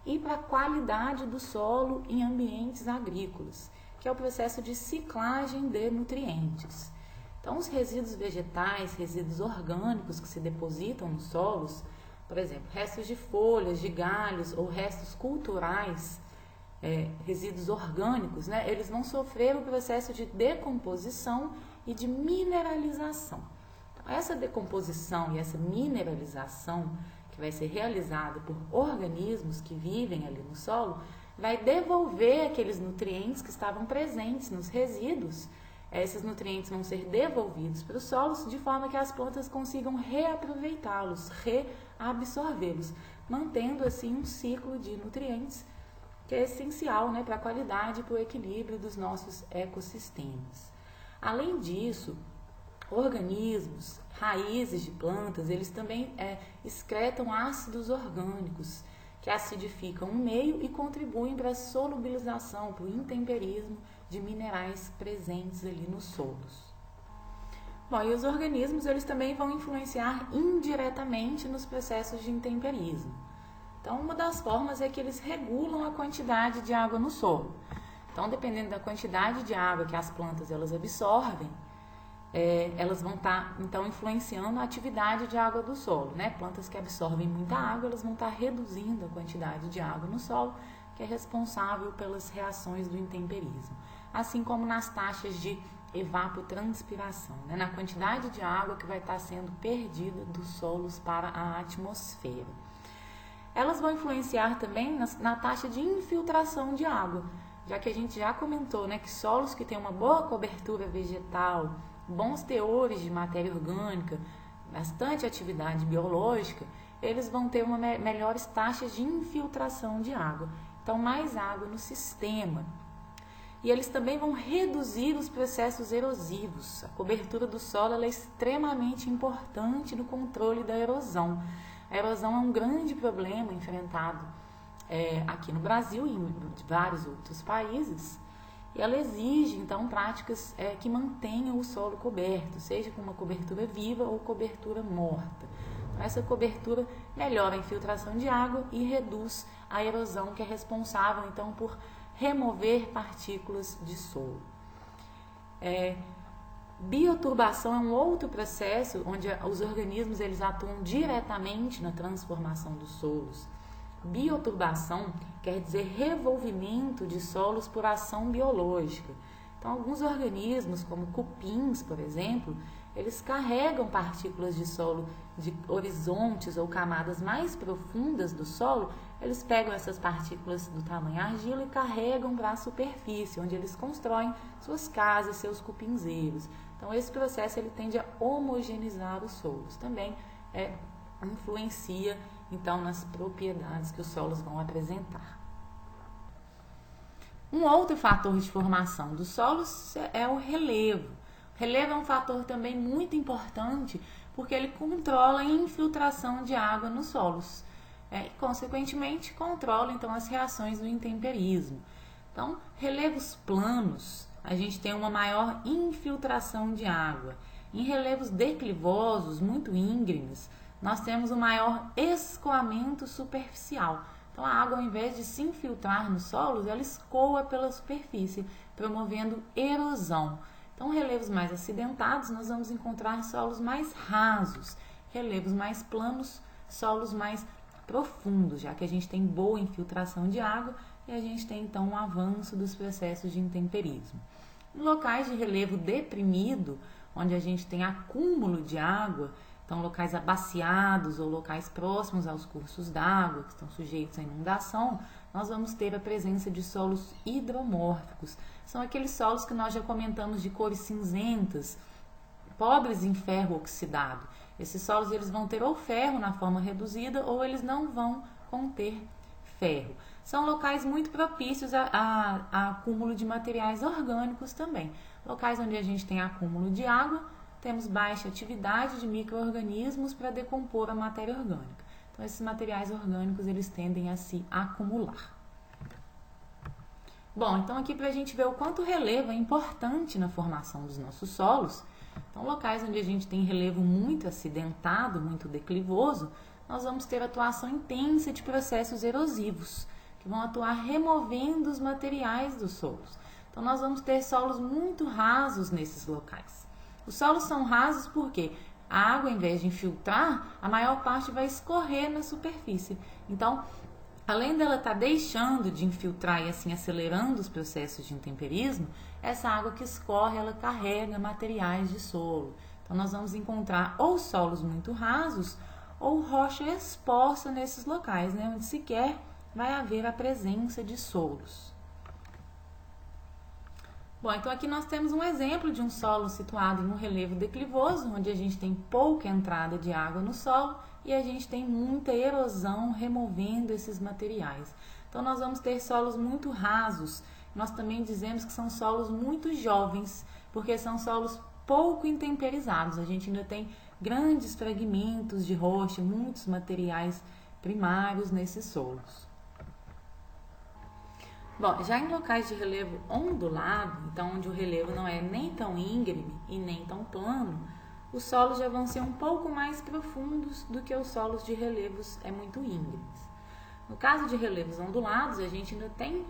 e para a qualidade do solo em ambientes agrícolas, que é o processo de ciclagem de nutrientes. Então, os resíduos vegetais, resíduos orgânicos que se depositam nos solos, por exemplo, restos de folhas, de galhos ou restos culturais, resíduos orgânicos, né, eles vão sofrer o processo de decomposição e de mineralização. Então, essa decomposição e essa mineralização que vai ser realizada por organismos que vivem ali no solo, vai devolver aqueles nutrientes que estavam presentes nos resíduos. Esses nutrientes vão ser devolvidos para os solos de forma que as plantas consigam reaproveitá-los, reabsorvê-los, mantendo assim um ciclo de nutrientes que é essencial, né, para a qualidade e para o equilíbrio dos nossos ecossistemas. Além disso, organismos, raízes de plantas, eles também excretam ácidos orgânicos que acidificam o meio e contribuem para a solubilização, para o intemperismo de minerais presentes ali nos solos. Bom, e os organismos, eles também vão influenciar indiretamente nos processos de intemperismo. Então, uma das formas é que eles regulam a quantidade de água no solo. Então, dependendo da quantidade de água que as plantas elas absorvem, elas vão estar, então, influenciando a atividade de água do solo, né? Plantas que absorvem muita água, elas vão estar reduzindo a quantidade de água no solo, que é responsável pelas reações do intemperismo. Assim como nas taxas de evapotranspiração, né? Na quantidade de água que vai estar sendo perdida dos solos para a atmosfera. Elas vão influenciar também na taxa de infiltração de água, já que a gente já comentou, né, que solos que têm uma boa cobertura vegetal, bons teores de matéria orgânica, bastante atividade biológica, eles vão ter melhores taxas de infiltração de água. Então, mais água no sistema. E eles também vão reduzir os processos erosivos. A cobertura do solo ela é extremamente importante no controle da erosão. A erosão é um grande problema enfrentado aqui no Brasil e em vários outros países. E ela exige, então, práticas que mantenham o solo coberto, seja com uma cobertura viva ou cobertura morta. Então, essa cobertura melhora a infiltração de água e reduz a erosão, que é responsável, então, por remover partículas de solo. Bioturbação é um outro processo onde os organismos eles atuam diretamente na transformação dos solos. Bioturbação quer dizer revolvimento de solos por ação biológica. Então, alguns organismos, como cupins, por exemplo, eles carregam partículas de solo de horizontes ou camadas mais profundas do solo. Eles pegam essas partículas do tamanho argila e carregam para a superfície, onde eles constroem suas casas, seus cupinzeiros. Então, esse processo ele tende a homogeneizar os solos. Também influencia, então, nas propriedades que os solos vão apresentar. Um outro fator de formação dos solos é o relevo. O relevo é um fator também muito importante porque ele controla a infiltração de água nos solos. E, consequentemente, controla, então, as reações do intemperismo. Então, relevos planos, a gente tem uma maior infiltração de água. Em relevos declivosos, muito íngremes, nós temos um maior escoamento superficial. Então, a água, ao invés de se infiltrar nos solos, ela escoa pela superfície, promovendo erosão. Então, relevos mais acidentados, nós vamos encontrar solos mais rasos. Relevos mais planos, solos mais profundos, já que a gente tem boa infiltração de água e a gente tem, então, um avanço dos processos de intemperismo. Em locais de relevo deprimido, onde a gente tem acúmulo de água, então locais abaciados ou locais próximos aos cursos d'água, que estão sujeitos à inundação, nós vamos ter a presença de solos hidromórficos. São aqueles solos que nós já comentamos de cores cinzentas, pobres em ferro oxidado. Esses solos eles vão ter ou ferro na forma reduzida ou eles não vão conter ferro. São locais muito propícios a acúmulo de materiais orgânicos também. Locais onde a gente tem acúmulo de água, temos baixa atividade de micro-organismos para decompor a matéria orgânica. Então, esses materiais orgânicos eles tendem a se acumular. Bom, então aqui para a gente ver o quanto o relevo é importante na formação dos nossos solos. Então, locais onde a gente tem relevo muito acidentado, muito declivoso, nós vamos ter atuação intensa de processos erosivos. que vão atuar removendo os materiais dos solos. Então, nós vamos ter solos muito rasos nesses locais. Os solos são rasos porque a água, em vez de infiltrar, a maior parte vai escorrer na superfície. Então, além dela estar deixando de infiltrar e assim acelerando os processos de intemperismo, essa água que escorre, ela carrega materiais de solo. Então, nós vamos encontrar ou solos muito rasos ou rocha exposta nesses locais, né, onde sequer vai haver a presença de solos. Bom, então aqui nós temos um exemplo de um solo situado em um relevo declivoso, onde a gente tem pouca entrada de água no solo e a gente tem muita erosão removendo esses materiais. Então nós vamos ter solos muito rasos. Nós também dizemos que são solos muito jovens, porque são solos pouco intemperizados. A gente ainda tem grandes fragmentos de rocha, muitos materiais primários nesses solos. Bom, já em locais de relevo ondulado, então onde o relevo não é nem tão íngreme e nem tão plano, os solos já vão ser um pouco mais profundos do que os solos de relevos muito íngremes. No caso de relevos ondulados, a gente ainda tem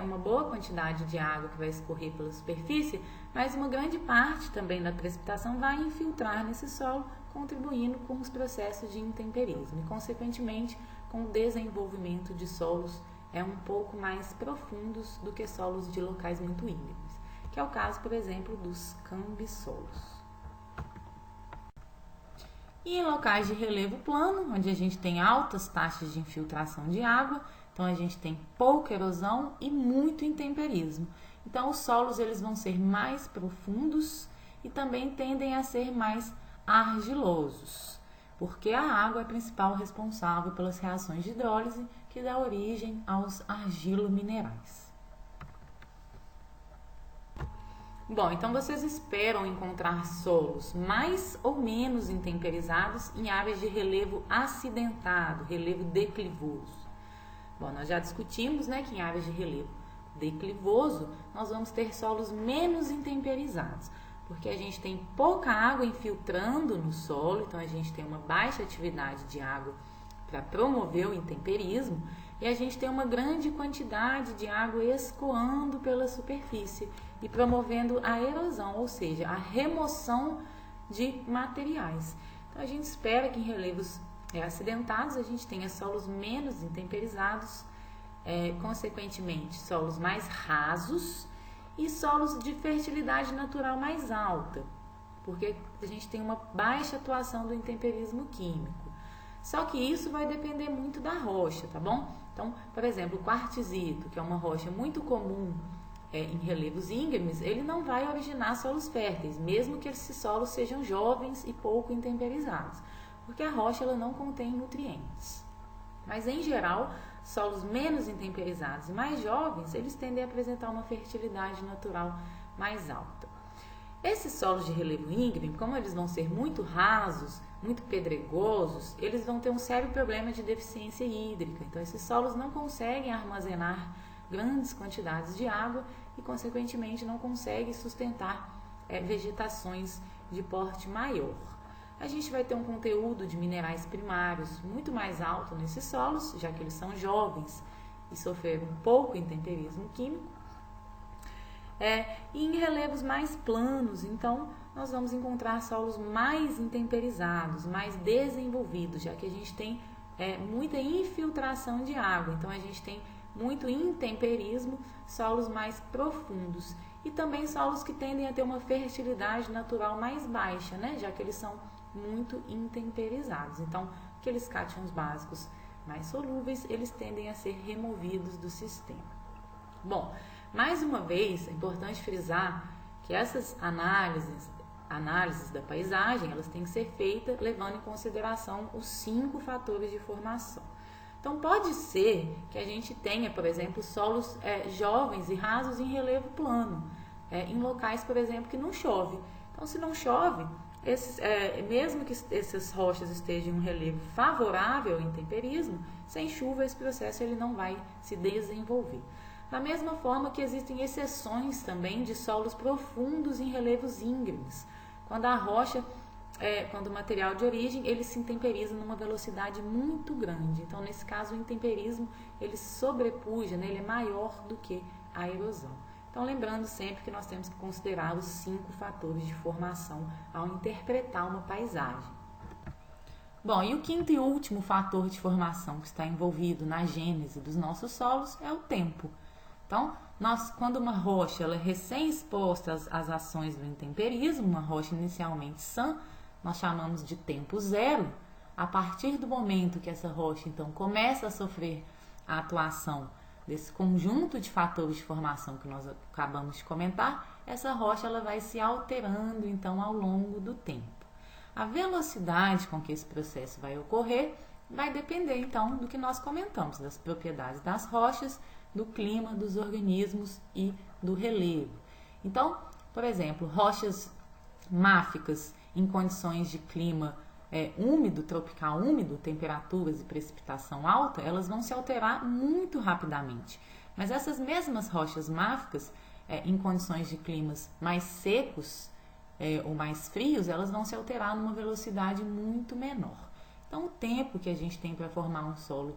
uma boa quantidade de água que vai escorrer pela superfície, mas uma grande parte também da precipitação vai infiltrar nesse solo, contribuindo com os processos de intemperismo e, consequentemente, com o desenvolvimento de solos um pouco mais profundos do que solos de locais muito íngremes, que é o caso, por exemplo, dos cambissolos. E em locais de relevo plano, onde a gente tem altas taxas de infiltração de água, então a gente tem pouca erosão e muito intemperismo. Então os solos eles vão ser mais profundos e também tendem a ser mais argilosos, porque a água é a principal responsável pelas reações de hidrólise que dá origem aos argilominerais. Bom, então vocês esperam encontrar solos mais ou menos intemperizados em áreas de relevo acidentado, relevo declivoso. Bom, nós já discutimos, né, que em áreas de relevo declivoso nós vamos ter solos menos intemperizados, porque a gente tem pouca água infiltrando no solo, então a gente tem uma baixa atividade de água para promover o intemperismo, e a gente tem uma grande quantidade de água escoando pela superfície e promovendo a erosão, ou seja, a remoção de materiais. Então a gente espera que em relevos acidentados a gente tenha solos menos intemperizados, consequentemente solos mais rasos e solos de fertilidade natural mais alta, porque a gente tem uma baixa atuação do intemperismo químico. Só que isso vai depender muito da rocha, tá bom? Então, por exemplo, o quartzito, que é uma rocha muito comum em relevos íngremes, ele não vai originar solos férteis, mesmo que esses solos sejam jovens e pouco intemperizados, porque a rocha ela não contém nutrientes. Mas, em geral, solos menos intemperizados e mais jovens, eles tendem a apresentar uma fertilidade natural mais alta. Esses solos de relevo íngreme, como eles vão ser muito rasos, muito pedregosos, eles vão ter um sério problema de deficiência hídrica. Então, esses solos não conseguem armazenar grandes quantidades de água e, consequentemente, não conseguem sustentar vegetações de porte maior. A gente vai ter um conteúdo de minerais primários muito mais alto nesses solos, já que eles são jovens e sofreram um pouco intemperismo químico. E em relevos mais planos, então, nós vamos encontrar solos mais intemperizados, mais desenvolvidos, já que a gente tem muita infiltração de água. Então, a gente tem muito intemperismo, solos mais profundos. E também solos que tendem a ter uma fertilidade natural mais baixa, né? Já que eles são muito intemperizados. Então, aqueles cátions básicos mais solúveis, eles tendem a ser removidos do sistema. Bom, mais uma vez, é importante frisar que essas análises da paisagem, elas têm que ser feitas levando em consideração os 5 fatores de formação. Então, pode ser que a gente tenha, por exemplo, solos jovens e rasos em relevo plano, em locais, por exemplo, que não chove. Então, se não chove, mesmo que essas rochas estejam em um relevo favorável ao intemperismo, sem chuva esse processo ele não vai se desenvolver. Da mesma forma que existem exceções também de solos profundos em relevos íngremes, quando a rocha quando o material de origem ele se intemperiza numa velocidade muito grande. Então, nesse caso, o intemperismo ele sobrepuja, né? Ele é maior do que a erosão. Então, lembrando sempre que nós temos que considerar os 5 fatores de formação ao interpretar uma paisagem. Bom, e o quinto e último fator de formação que está envolvido na gênese dos nossos solos é o tempo. Então, quando uma rocha ela é recém-exposta às ações do intemperismo, uma rocha inicialmente sã, nós chamamos de tempo zero. A partir do momento que essa rocha, então, começa a sofrer a atuação desse conjunto de fatores de formação que nós acabamos de comentar, essa rocha ela vai se alterando, então, ao longo do tempo. A velocidade com que esse processo vai ocorrer vai depender, então, do que nós comentamos, das propriedades das rochas, do clima, dos organismos e do relevo. Então, por exemplo, rochas máficas em condições de clima úmido, tropical úmido, temperaturas e precipitação alta, elas vão se alterar muito rapidamente. Mas essas mesmas rochas máficas, em condições de climas mais secos ou mais frios, elas vão se alterar numa velocidade muito menor. Então, o tempo que a gente tem para formar um solo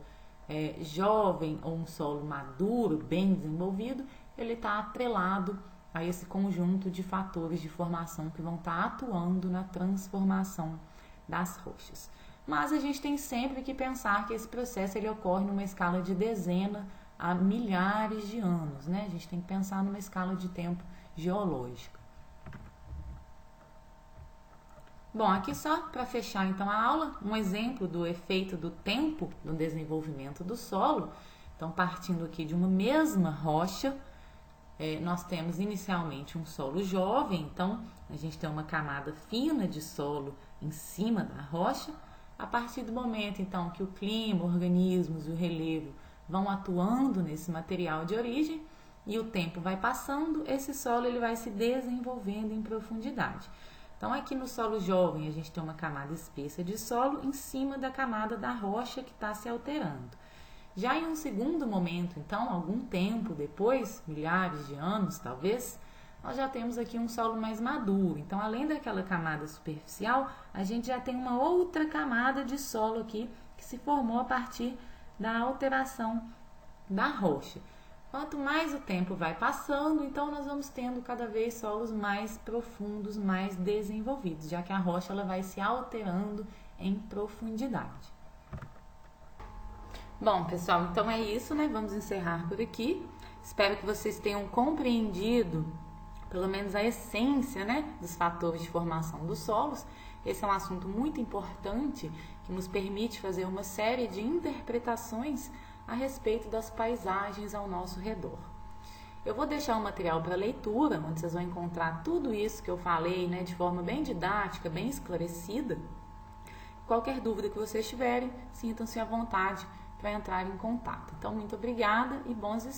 jovem ou um solo maduro, bem desenvolvido, ele está atrelado a esse conjunto de fatores de formação que vão estar atuando na transformação das rochas. Mas a gente tem sempre que pensar que esse processo ele ocorre numa escala de dezena a milhares de anos, né? A gente tem que pensar numa escala de tempo geológica. Bom, aqui só para fechar então a aula, um exemplo do efeito do tempo no desenvolvimento do solo. Então, partindo aqui de uma mesma rocha, nós temos inicialmente um solo jovem, então a gente tem uma camada fina de solo em cima da rocha. A partir do momento então que o clima, organismos e o relevo vão atuando nesse material de origem e o tempo vai passando, esse solo ele vai se desenvolvendo em profundidade. Então, aqui no solo jovem, a gente tem uma camada espessa de solo em cima da camada da rocha que está se alterando. Já em um segundo momento, então, algum tempo depois, milhares de anos talvez, nós já temos aqui um solo mais maduro. Então, além daquela camada superficial, a gente já tem uma outra camada de solo aqui que se formou a partir da alteração da rocha. Quanto mais o tempo vai passando, então nós vamos tendo cada vez solos mais profundos, mais desenvolvidos, já que a rocha ela vai se alterando em profundidade. Bom, pessoal, então é isso, né? Vamos encerrar por aqui. Espero que vocês tenham compreendido, pelo menos a essência, né, dos fatores de formação dos solos. Esse é um assunto muito importante que nos permite fazer uma série de interpretações a respeito das paisagens ao nosso redor. Eu vou deixar um material para leitura, onde vocês vão encontrar tudo isso que eu falei, né, de forma bem didática, bem esclarecida. Qualquer dúvida que vocês tiverem, sintam-se à vontade para entrar em contato. Então, muito obrigada e bons estudos.